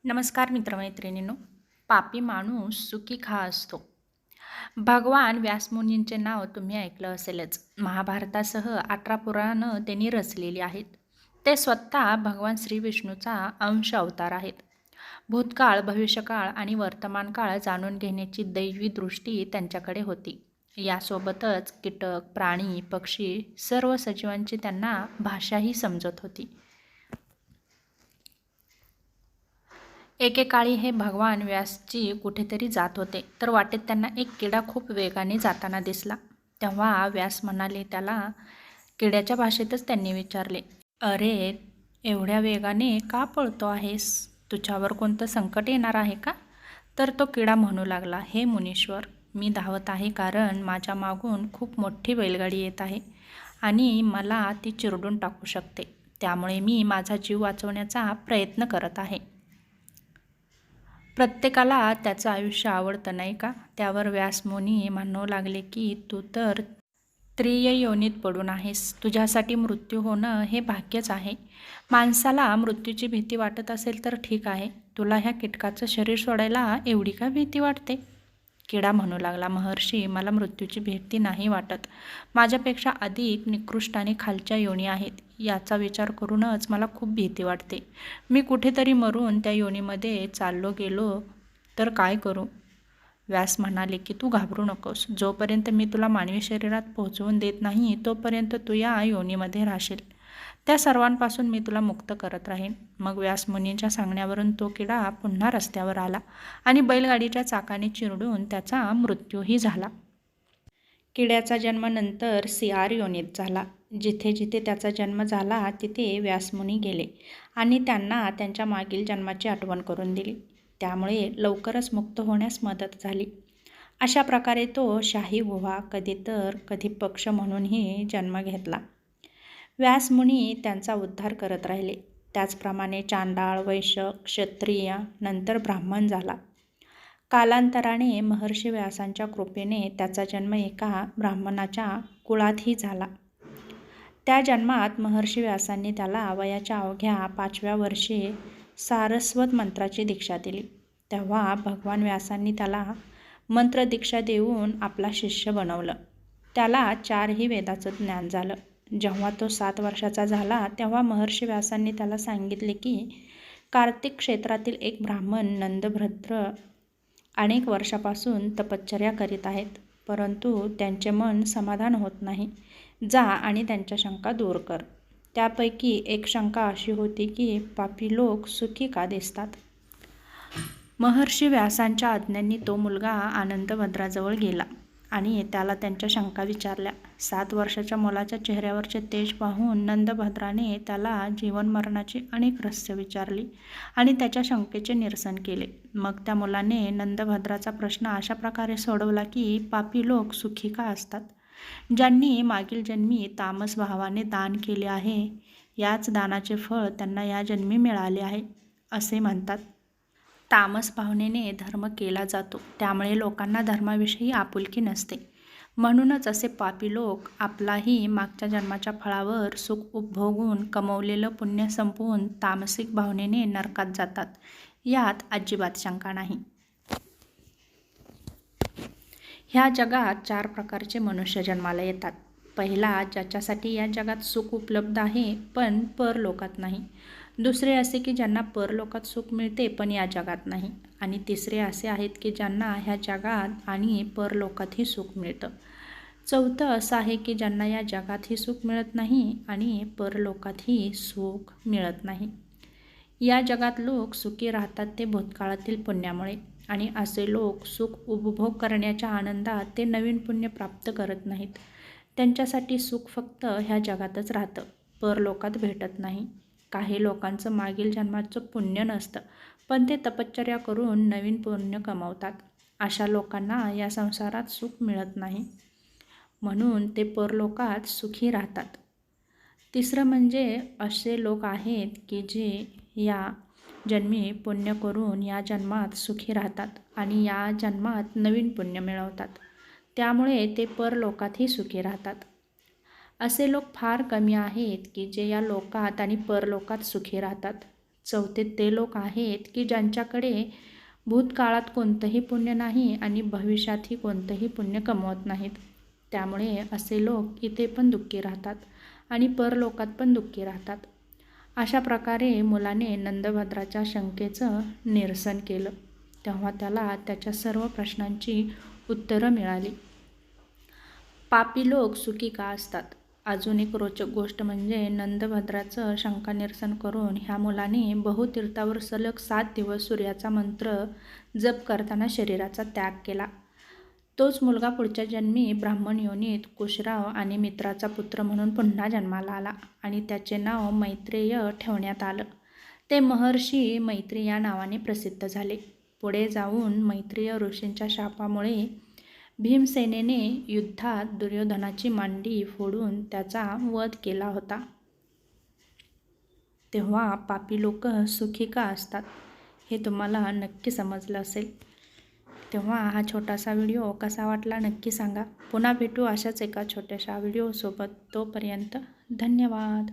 नमस्कार मित्रमैत्रिणींनो. पापी माणूस सुखी खा असतो. भगवान व्यासमुनींचे नाव तुम्ही ऐकलं असेलच. महाभारतासह 18 पुराणं त्यांनी रचलेली आहेत. ते स्वतः भगवान श्री विष्णूचा अंश अवतार आहेत. भूतकाळ, भविष्यकाळ आणि वर्तमान काळ जाणून घेण्याची दैवी दृष्टी त्यांच्याकडे होती. यासोबतच कीटक, प्राणी, पक्षी सर्व सजीवांची त्यांना भाषाही समजत होती. एकेकाळी हे भगवान व्यासजी कुठेतरी जात होते, तर वाटेत त्यांना एक किडा खूप वेगाने जाताना दिसला. तेव्हा व्यास म्हणाले त्याला. किड्याच्या भाषेतच त्यांनी विचारले, "अरे, एवढ्या वेगाने का पळतो आहेस? तुझ्यावर कोणतं संकट येणार आहे का?" तर तो किडा म्हणू लागला, "हे मुनीश्वर, मी धावत आहे कारण माझ्या मागून खूप मोठी बैलगाडी येत आहे आणि मला ती चिरडून टाकू शकते. त्यामुळे मी माझा जीव वाचवण्याचा प्रयत्न करत आहे." प्रत्येकाला त्याचं आयुष्य आवडतं नाही का? त्यावर व्यासमुनी म्हणू लागले की तू तर त्रिय योनीत पडून आहेस. तुझ्यासाठी मृत्यू होणं हे भाग्यच आहे. माणसाला मृत्यूची भीती वाटत असेल तर ठीक आहे. तुला ह्या कीटकाचं शरीर सोडायला एवढी का भीती वाटते? किडा म्हणू लागला, महर्षी, मला मृत्यूची भीती नाही वाटत. माझ्यापेक्षा अधिक निकृष्ट आणि खालच्या योनी आहेत. याचा विचार करूनच मला खूप भीती वाटते. मी कुठेतरी मरून त्या योनीमध्ये चाललो गेलो तर काय करू? व्यास म्हणाले की तू घाबरू नकोस. जोपर्यंत मी तुला मानवी शरीरात पोहोचवून देत नाही तोपर्यंत तू या योनीमध्ये राहशील. त्या सर्वांपासून मी तुला मुक्त करत राहीन. मग व्यासमुनींच्या सांगण्यावरून तो किडा पुन्हा रस्त्यावर आला आणि बैलगाडीच्या चाकाने चिरडून त्याचा मृत्यूही झाला. किड्याचा जन्म नंतर सियार योनीत झाला. जिथे जिथे त्याचा जन्म झाला तिथे व्यासमुनी गेले आणि त्यांना त्यांच्या मागील जन्माची आठवण करून दिली. त्यामुळे लवकरच मुक्त होण्यास मदत झाली. अशा प्रकारे तो शाही गुहा, कधी तर कधी पक्ष म्हणूनही जन्म घेतला. व्यासमुनी त्यांचा उद्धार करत राहिले. त्याचप्रमाणे चांडाळ, वैश्य, क्षत्रिय, नंतर ब्राह्मण झाला. कालांतराने महर्षी व्यासांच्या कृपेने त्याचा जन्म एका ब्राह्मणाच्या कुळातही झाला. त्या जन्मात महर्षी व्यासांनी त्याला वयाच्या अवघ्या 5व्या वर्षी सारस्वत मंत्राची दीक्षा दिली. तेव्हा भगवान व्यासांनी त्याला मंत्रदीक्षा देऊन आपला शिष्य बनवलं. त्याला 4ही वेदाचं ज्ञान झालं. जेव्हा तो 7 वर्षाचा झाला तेव्हा महर्षी व्यासांनी त्याला सांगितले की कार्तिक क्षेत्रातील एक ब्राह्मण नंदभद्र अनेक वर्षापासून तपश्चर्या करीत आहेत, परंतु त्यांचे मन समाधान होत नाही. जा आणि त्यांच्या शंका दूर कर. त्यापैकी एक शंका अशी होती की पापी लोक सुखी का दिसतात? महर्षी व्यासांच्या आज्ञेने तो मुलगा आनंदभद्राजवळ गेला आणि त्याला त्यांच्या शंका विचारल्या. 7 वर्षाच्या मुलाच्या चेहऱ्यावरचे तेज पाहून नंदभद्राने त्याला जीवन मरणाची अनेक रहस्य विचारली आणि त्याच्या शंकेचे निरसन केले. मग त्या मुलाने नंदभद्राचा प्रश्न अशा प्रकारे सोडवला की पापी लोक सुखी का असतात? ज्यांनी मागील जन्मी तामस भावाने दान केले आहे, याच दानाचे फळ त्यांना या जन्मी मिळाले आहे असे म्हणतात. तामस भावनेने धर्म केला जातो, त्यामुळे लोकांना धर्माविषयी आपुलकी नसते. म्हणूनच असे पापी लोक आपलाही मागच्या जन्माच्या फळावर सुख उपभोगून कमवलेलं पुण्य संपवून तामसिक भावनेने नरकात जातात. यात अजिबात शंका नाही. ह्या जगात 4 प्रकारचे मनुष्य जन्माला येतात. पहिला, ज्याच्यासाठी या जगात सुख उपलब्ध आहे पण परलोकात नाही. दुसरे असे की ज्यांना परलोकात सुख मिळते पण या जगात नाही. आणि तिसरे असे आहेत की ज्यांना ह्या जगात आणि परलोकातही सुख मिळतं. चौथं असं आहे की ज्यांना या जगातही सुख मिळत नाही आणि परलोकातही सुख मिळत नाही. या जगात लोक सुखी राहतात ते भूतकाळातील पुण्यामुळे, आणि असे लोक सुख उपभोग करण्याच्या आनंदात ते नवीन पुण्य प्राप्त करत नाहीत. त्यांच्यासाठी सुख फक्त ह्या जगातच राहतं, परलोकात भेटत नाही. काही लोकांचं मागील जन्माचं पुण्य नसतं, पण ते तपश्चर्या करून नवीन पुण्य कमवतात. अशा लोकांना या संसारात सुख मिळत नाही, म्हणून ते परलोकात सुखी राहतात. तिसरं म्हणजे असे लोक आहेत की जे या जन्मी पुण्य करून या जन्मात सुखी राहतात आणि या जन्मात नवीन पुण्य मिळवतात, त्यामुळे ते परलोकातही सुखी राहतात. असे लोक फार कमी आहेत की जे या लोकात आणि परलोकात सुखी राहतात. चौथे ते लोक आहेत की ज्यांच्याकडे भूतकाळात कोणतंही पुण्य नाही आणि भविष्यातही कोणतंही पुण्य कमवत नाहीत. त्यामुळे असे लोक इथे पण दुःखी राहतात आणि परलोकात पण दुःखी राहतात. अशा प्रकारे मुलाने नंदभद्राच्या शंकेचं निरसन केलं. तेव्हा त्याला त्याच्या सर्व प्रश्नांची उत्तरं मिळाली. पापी लोक सुखी का असतात? अजून एक रोचक गोष्ट म्हणजे नंदभद्राचं शंकानिरसन करून ह्या मुलाने बहुतीर्थावर सलग 7 दिवस सूर्याचा मंत्र जप करताना शरीराचा त्याग केला. तोच मुलगा पुढच्या जन्मी ब्राह्मण योनीत कुशराव आणि मित्राचा पुत्र म्हणून पुन्हा जन्माला आला आणि त्याचे नाव मैत्रेय ठेवण्यात आलं. ते महर्षी मैत्री या नावाने प्रसिद्ध झाले. पुढे जाऊन मैत्रेय ऋषींच्या शापामुळे भीमसेनेने युद्धात दुर्योधनाची मांडी फोडून त्याचा वध केला होता. तेव्हा पापी लोक सुखी का असतात हे तुम्हाला नक्की समजलं असेल. तेव्हा हा छोटासा व्हिडिओ कसा वाटला नक्की सांगा. पुन्हा भेटू अशाच एका छोट्याशा व्हिडिओसोबत. तोपर्यंत धन्यवाद.